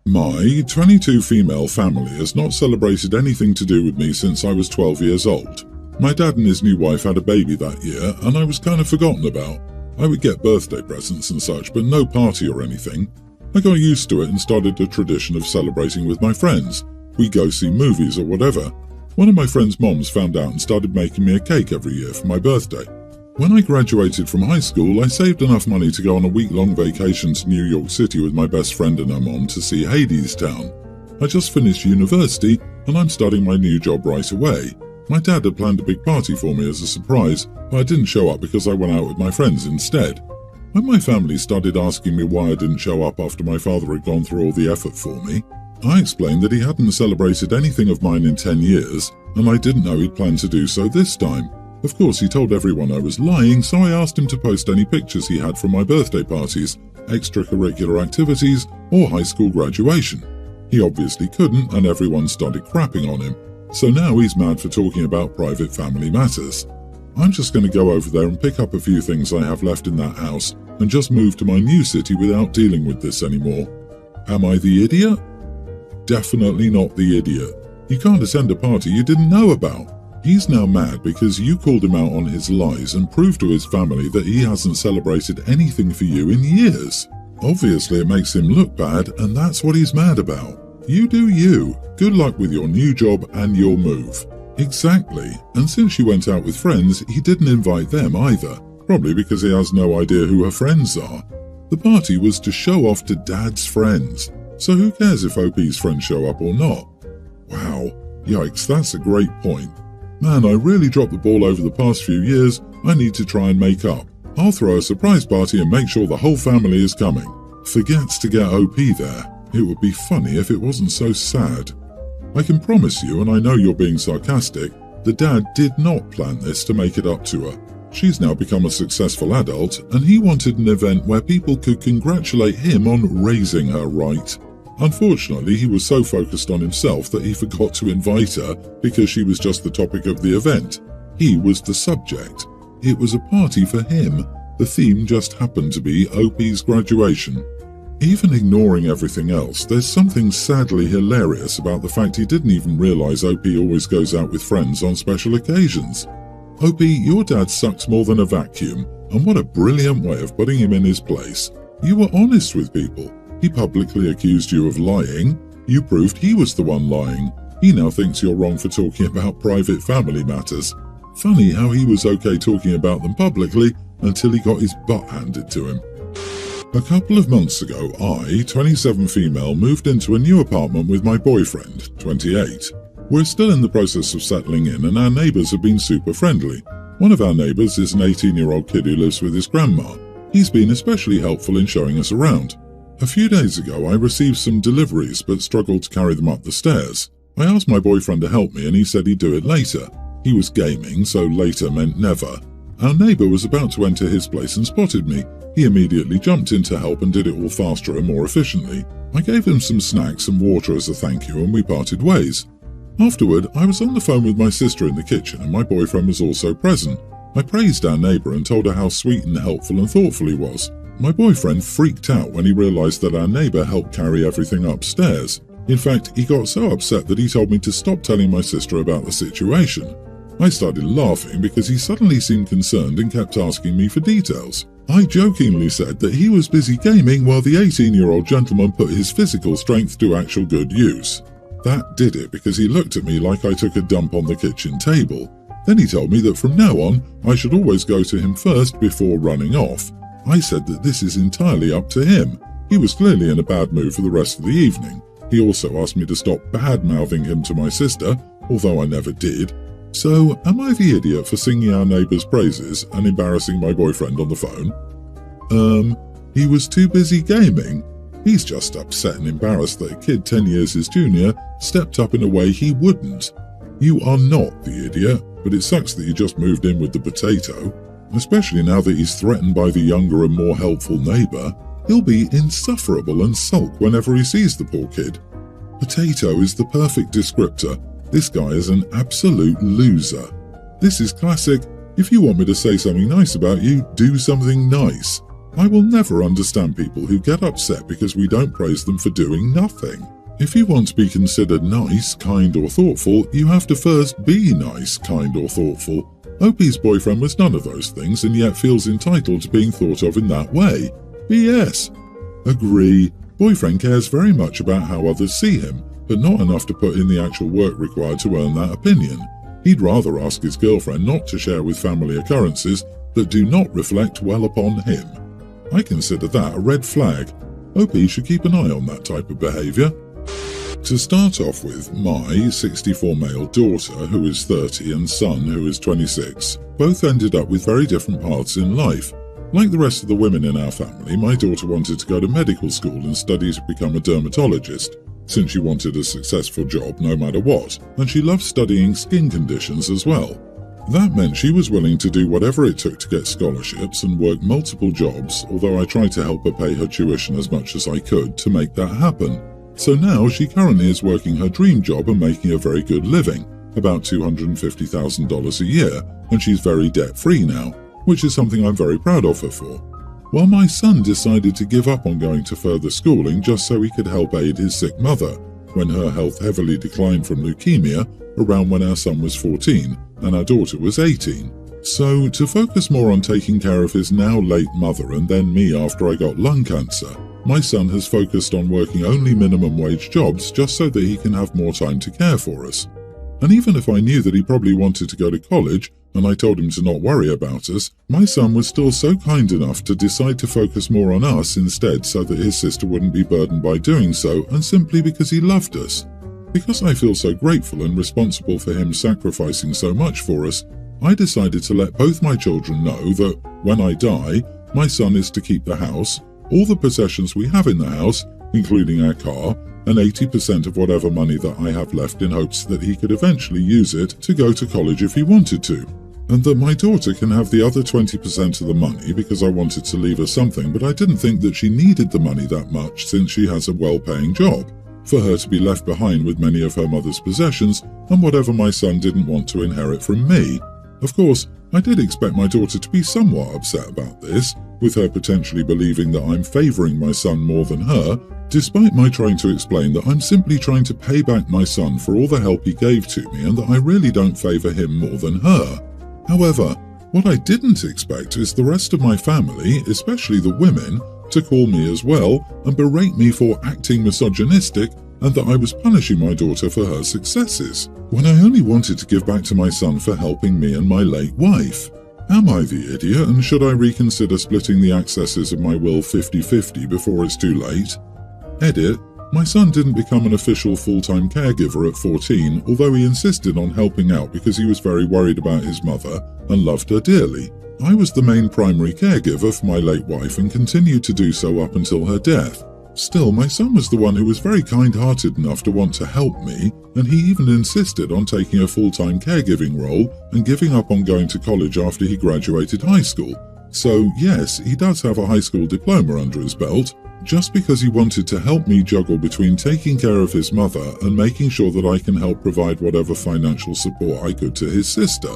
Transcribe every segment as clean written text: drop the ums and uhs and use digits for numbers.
My 22 female family has not celebrated anything to do with me since I was 12 years old. My dad and his new wife had a baby that year, and I was kind of forgotten about. I would get birthday presents and such, but no party or anything. I got used to it and started a tradition of celebrating with my friends. We go see movies or whatever. One of my friend's moms found out and started making me a cake every year for my birthday. When I graduated from high school, I saved enough money to go on a week-long vacation to New York City with my best friend and her mom to see Hadestown. I just finished university and I'm starting my new job right away. My dad had planned a big party for me as a surprise, but I didn't show up because I went out with my friends instead. When my family started asking me why I didn't show up after my father had gone through all the effort for me, I explained that he hadn't celebrated anything of mine in 10 years, and I didn't know he'd planned to do so this time. Of course, he told everyone I was lying, so I asked him to post any pictures he had from my birthday parties, extracurricular activities, or high school graduation. He obviously couldn't, and everyone started crapping on him. So now he's mad for talking about private family matters. I'm just going to go over there and pick up a few things I have left in that house and just move to my new city without dealing with this anymore. Am I the idiot? Definitely not the idiot. You can't attend a party you didn't know about. He's now mad because you called him out on his lies and proved to his family that he hasn't celebrated anything for you in years. Obviously it makes him look bad, and that's what he's mad about. You do you. Good luck with your new job and your move. Exactly. And since she went out with friends, he didn't invite them either. Probably because he has no idea who her friends are. The party was to show off to Dad's friends. So who cares if OP's friends show up or not? Wow. Yikes, that's a great point. Man, I really dropped the ball over the past few years. I need to try and make up. I'll throw a surprise party and make sure the whole family is coming. Forgets to get OP there. It would be funny if it wasn't so sad. I can promise you, and I know you're being sarcastic, the dad did not plan this to make it up to her. She's now become a successful adult, and he wanted an event where people could congratulate him on raising her right. Unfortunately, he was so focused on himself that he forgot to invite her because she was just the topic of the event. He was the subject. It was a party for him. The theme just happened to be OP's graduation. Even ignoring everything else, there's something sadly hilarious about the fact he didn't even realize OP always goes out with friends on special occasions. OP, your dad sucks more than a vacuum, and what a brilliant way of putting him in his place. You were honest with people. He publicly accused you of lying. You proved he was the one lying. He now thinks you're wrong for talking about private family matters. Funny how he was okay talking about them publicly until he got his butt handed to him. A couple of months ago, I, 27 female, moved into a new apartment with my boyfriend, 28. We're still in the process of settling in, and our neighbours have been super friendly. One of our neighbours is an 18-year-old kid who lives with his grandma. He's been especially helpful in showing us around. A few days ago, I received some deliveries but struggled to carry them up the stairs. I asked my boyfriend to help me and he said he'd do it later. He was gaming, so later meant never. Our neighbour was about to enter his place and spotted me. He immediately jumped in to help and did it all faster and more efficiently. I gave him some snacks and water as a thank you and we parted ways. Afterward, I was on the phone with my sister in the kitchen and my boyfriend was also present. I praised our neighbour and told her how sweet and helpful and thoughtful he was. My boyfriend freaked out when he realised that our neighbour helped carry everything upstairs. In fact, he got so upset that he told me to stop telling my sister about the situation. I started laughing because he suddenly seemed concerned and kept asking me for details. I jokingly said that he was busy gaming while the 18-year-old gentleman put his physical strength to actual good use. That did it because he looked at me like I took a dump on the kitchen table. Then he told me that from now on, I should always go to him first before running off. I said that this is entirely up to him. He was clearly in a bad mood for the rest of the evening. He also asked me to stop bad-mouthing him to my sister, although I never did. So, am I the idiot for singing our neighbour's praises and embarrassing my boyfriend on the phone? He was too busy gaming. He's just upset and embarrassed that a kid 10 years his junior stepped up in a way he wouldn't. You are not the idiot, but it sucks that you just moved in with the potato. Especially now that he's threatened by the younger and more helpful neighbour. He'll be insufferable and sulk whenever he sees the poor kid. Potato is the perfect descriptor. This guy is an absolute loser. This is classic, if you want me to say something nice about you, do something nice. I will never understand people who get upset because we don't praise them for doing nothing. If you want to be considered nice, kind or thoughtful, you have to first be nice, kind or thoughtful. OP's boyfriend was none of those things and yet feels entitled to being thought of in that way. BS. Agree. Boyfriend cares very much about how others see him, but not enough to put in the actual work required to earn that opinion. He'd rather ask his girlfriend not to share with family occurrences that do not reflect well upon him. I consider that a red flag. OP should keep an eye on that type of behaviour. To start off with, my 64 male daughter, who is 30, and son, who is 26, both ended up with very different paths in life. Like the rest of the women in our family, my daughter wanted to go to medical school and study to become a dermatologist, since she wanted a successful job no matter what, and she loved studying skin conditions as well. That meant she was willing to do whatever it took to get scholarships and work multiple jobs, although I tried to help her pay her tuition as much as I could to make that happen. So now she currently is working her dream job and making a very good living, about $250,000 a year, and she's very debt-free now, which is something I'm very proud of her for. While my son decided to give up on going to further schooling just so he could help aid his sick mother, when her health heavily declined from leukemia around when our son was 14 and our daughter was 18. So, to focus more on taking care of his now late mother and then me after I got lung cancer, my son has focused on working only minimum wage jobs just so that he can have more time to care for us. And even if I knew that he probably wanted to go to college, and I told him to not worry about us, my son was still so kind enough to decide to focus more on us instead so that his sister wouldn't be burdened by doing so, and simply because he loved us. Because I feel so grateful and responsible for him sacrificing so much for us, I decided to let both my children know that, when I die, my son is to keep the house, all the possessions we have in the house, including our car, and 80% of whatever money that I have left in hopes that he could eventually use it to go to college if he wanted to. And that my daughter can have the other 20% of the money because I wanted to leave her something, but I didn't think that she needed the money that much since she has a well-paying job, for her to be left behind with many of her mother's possessions and whatever my son didn't want to inherit from me. Of course, I did expect my daughter to be somewhat upset about this, with her potentially believing that I'm favouring my son more than her, despite my trying to explain that I'm simply trying to pay back my son for all the help he gave to me and that I really don't favour him more than her. However, what I didn't expect is the rest of my family, especially the women, to call me as well and berate me for acting misogynistic and that I was punishing my daughter for her successes, when I only wanted to give back to my son for helping me and my late wife. Am I the idiot, and should I reconsider splitting the accesses of my will 50-50 before it's too late? Edit. My son didn't become an official full-time caregiver at 14, although he insisted on helping out because he was very worried about his mother and loved her dearly. I was the main primary caregiver for my late wife and continued to do so up until her death. Still, my son was the one who was very kind-hearted enough to want to help me, and he even insisted on taking a full-time caregiving role and giving up on going to college after he graduated high school. So, yes, he does have a high school diploma under his belt, just because he wanted to help me juggle between taking care of his mother and making sure that I can help provide whatever financial support I could to his sister.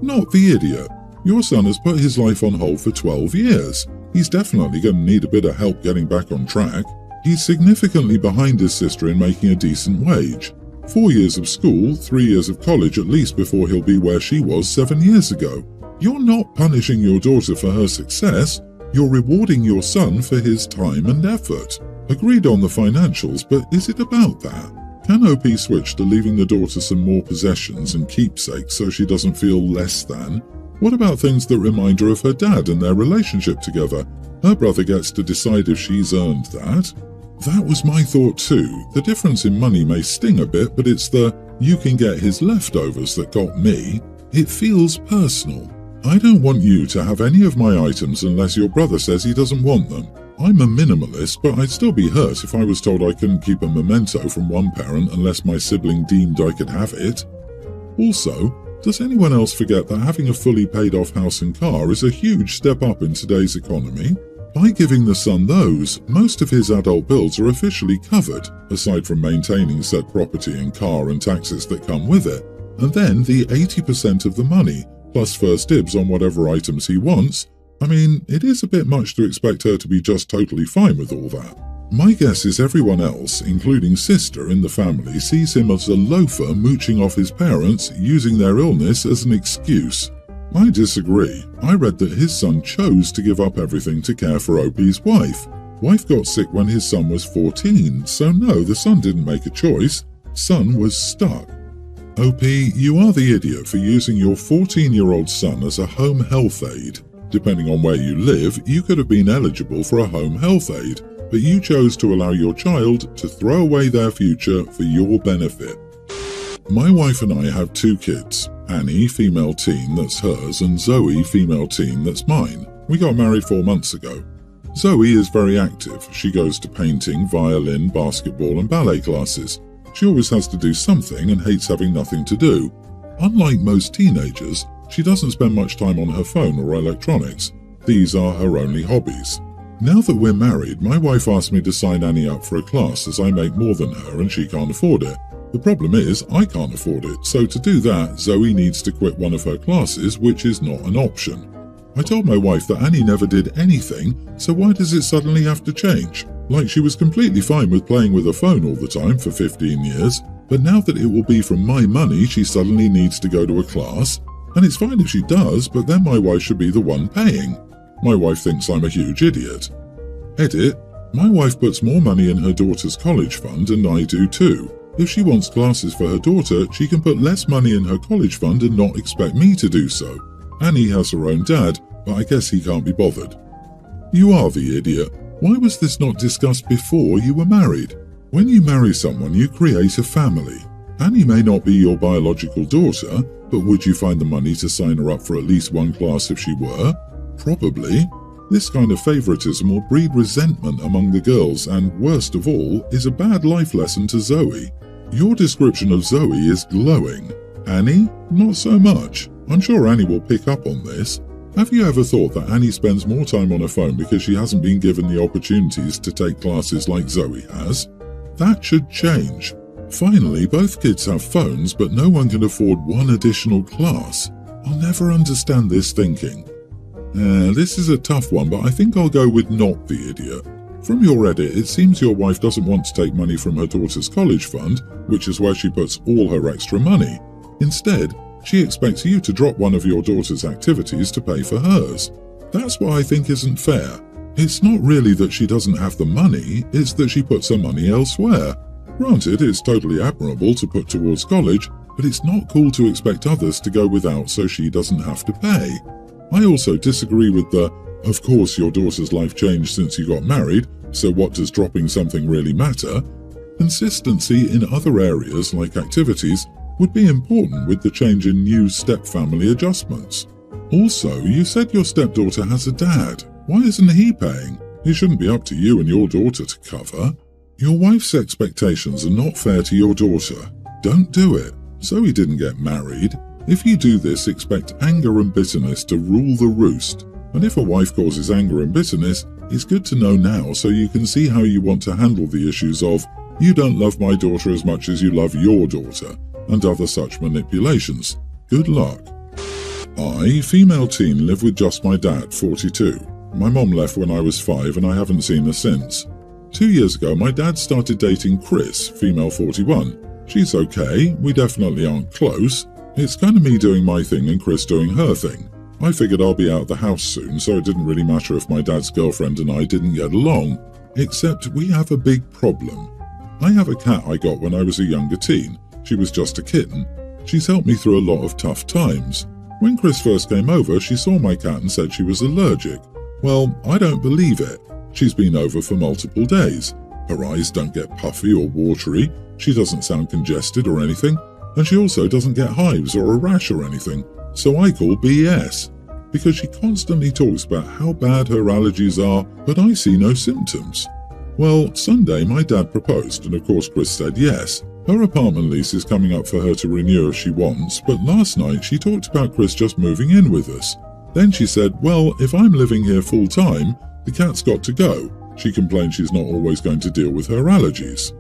Not the idiot. Your son has put his life on hold for 12 years. He's definitely going to need a bit of help getting back on track. He's significantly behind his sister in making a decent wage. 4 years of school, 3 years of college at least before he'll be where she was 7 years ago. You're not punishing your daughter for her success. You're rewarding your son for his time and effort. Agreed on the financials, but is it about that? Can OP switch to leaving the daughter some more possessions and keepsakes so she doesn't feel less than? What about things that remind her of her dad and their relationship together? Her brother gets to decide if she's earned that. That was my thought too. The difference in money may sting a bit, but it's the "you can get his leftovers" that got me. It feels personal. I don't want you to have any of my items unless your brother says he doesn't want them. I'm a minimalist, but I'd still be hurt if I was told I couldn't keep a memento from one parent unless my sibling deemed I could have it. Also, does anyone else forget that having a fully paid off house and car is a huge step up in today's economy? By giving the son those, most of his adult bills are officially covered, aside from maintaining said property and car and taxes that come with it, and then the 80% of the money, plus first dibs on whatever items he wants, I mean, it is a bit much to expect her to be just totally fine with all that. My guess is everyone else, including sister in the family, sees him as a loafer mooching off his parents, using their illness as an excuse. I disagree. I read that his son chose to give up everything to care for OP's wife. Wife got sick when his son was 14, so no, the son didn't make a choice. Son was stuck. OP, you are the idiot for using your 14-year-old son as a home health aide. Depending on where you live, you could have been eligible for a home health aide, but you chose to allow your child to throw away their future for your benefit. My wife and I have 2 kids, Annie, female teen, that's hers, and Zoe, female teen, that's mine. We got married 4 months ago. Zoe is very active. She goes to painting, violin, basketball, and ballet classes. She always has to do something and hates having nothing to do. Unlike most teenagers, she doesn't spend much time on her phone or electronics. These are her only hobbies. Now that we're married, my wife asked me to sign Annie up for a class as I make more than her and she can't afford it. The problem is, I can't afford it, so to do that, Zoe needs to quit one of her classes, which is not an option. I told my wife that Annie never did anything, so why does it suddenly have to change? Like she was completely fine with playing with her phone all the time for 15 years, but now that it will be from my money, she suddenly needs to go to a class. And it's fine if she does, but then my wife should be the one paying. My wife thinks I'm a huge idiot. Edit. My wife puts more money in her daughter's college fund and I do too. If she wants classes for her daughter, she can put less money in her college fund and not expect me to do so. Annie has her own dad, but I guess he can't be bothered. You are the idiot. Why was this not discussed before you were married? When you marry someone, you create a family. Annie may not be your biological daughter, but would you find the money to sign her up for at least one class if she were? Probably. This kind of favoritism will breed resentment among the girls and, worst of all, is a bad life lesson to Zoe. Your description of Zoe is glowing. Annie? Not so much. I'm sure Annie will pick up on this. Have you ever thought that Annie spends more time on her phone because she hasn't been given the opportunities to take classes like Zoe has? That should change. Finally, both kids have phones, but no one can afford one additional class. I'll never understand this thinking. This is a tough one, but I think I'll go with not the idiot. From your edit, it seems your wife doesn't want to take money from her daughter's college fund, which is where she puts all her extra money. Instead, she expects you to drop one of your daughter's activities to pay for hers. That's what I think isn't fair. It's not really that she doesn't have the money, it's that she puts her money elsewhere. Granted, it's totally admirable to put towards college, but it's not cool to expect others to go without so she doesn't have to pay. I also disagree with the, of course your daughter's life changed since you got married, so what does dropping something really matter? Consistency in other areas like activities would be important with the change in new step-family adjustments. Also, you said your stepdaughter has a dad. Why isn't he paying? It shouldn't be up to you and your daughter to cover. Your wife's expectations are not fair to your daughter. Don't do it. Zoe didn't get married. If you do this, expect anger and bitterness to rule the roost. And if a wife causes anger and bitterness, it's good to know now so you can see how you want to handle the issues of, you don't love my daughter as much as you love your daughter, and other such manipulations. Good luck. I, female teen, live with just my dad, 42. My mom left when I was 5 and I haven't seen her since. 2 years ago, my dad started dating Chris, female 41. She's okay, we definitely aren't close. It's kind of me doing my thing and Chris doing her thing. I figured I'll be out of the house soon, so it didn't really matter if my dad's girlfriend and I didn't get along. Except we have a big problem. I have a cat I got when I was a younger teen. She was just a kitten. She's helped me through a lot of tough times. When Chris first came over, she saw my cat and said she was allergic. Well, I don't believe it. She's been over for multiple days. Her eyes don't get puffy or watery. She doesn't sound congested or anything. And she also doesn't get hives or a rash or anything, so I call BS. Because she constantly talks about how bad her allergies are, but I see no symptoms. Well, Sunday my dad proposed, and of course Chris said yes. Her apartment lease is coming up for her to renew if she wants, but last night she talked about Chris just moving in with us. Then she said, well, if I'm living here full time, the cat's got to go. She complained she's not always going to deal with her allergies.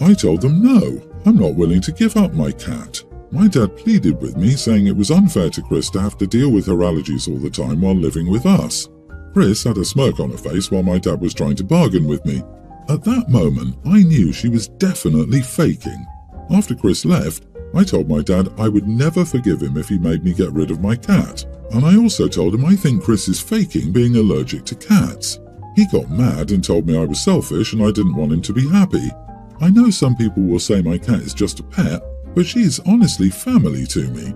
I told them no. I'm not willing to give up my cat. My dad pleaded with me, saying it was unfair to Chris to have to deal with her allergies all the time while living with us. Chris had a smirk on her face while my dad was trying to bargain with me. At that moment, I knew she was definitely faking. After Chris left, I told my dad I would never forgive him if he made me get rid of my cat. And I also told him I think Chris is faking being allergic to cats. He got mad and told me I was selfish and I didn't want him to be happy. I know some people will say my cat is just a pet, but she is honestly family to me.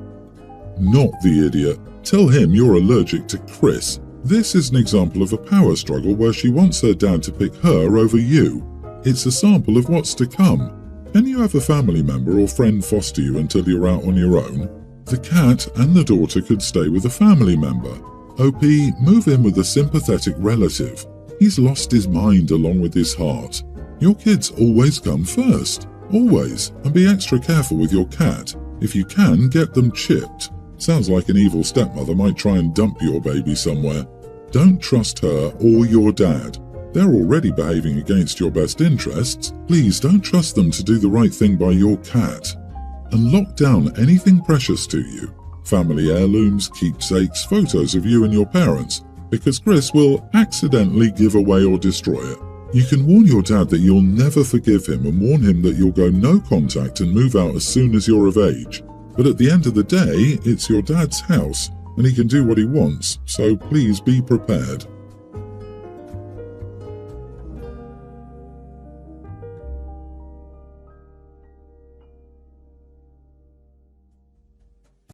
Not the idiot. Tell him you're allergic to Chris. This is an example of a power struggle where she wants her dad to pick her over you. It's a sample of what's to come. Can you have a family member or friend foster you until you're out on your own? The cat and the daughter could stay with a family member. OP, move in with a sympathetic relative. He's lost his mind along with his heart. Your kids always come first. Always. And be extra careful with your cat. If you can, get them chipped. Sounds like an evil stepmother might try and dump your baby somewhere. Don't trust her or your dad. They're already behaving against your best interests. Please don't trust them to do the right thing by your cat. And lock down anything precious to you. Family heirlooms, keepsakes, photos of you and your parents, because Chris will accidentally give away or destroy it. You can warn your dad that you'll never forgive him and warn him that you'll go no contact and move out as soon as you're of age. But at the end of the day, it's your dad's house, and he can do what he wants, so please be prepared.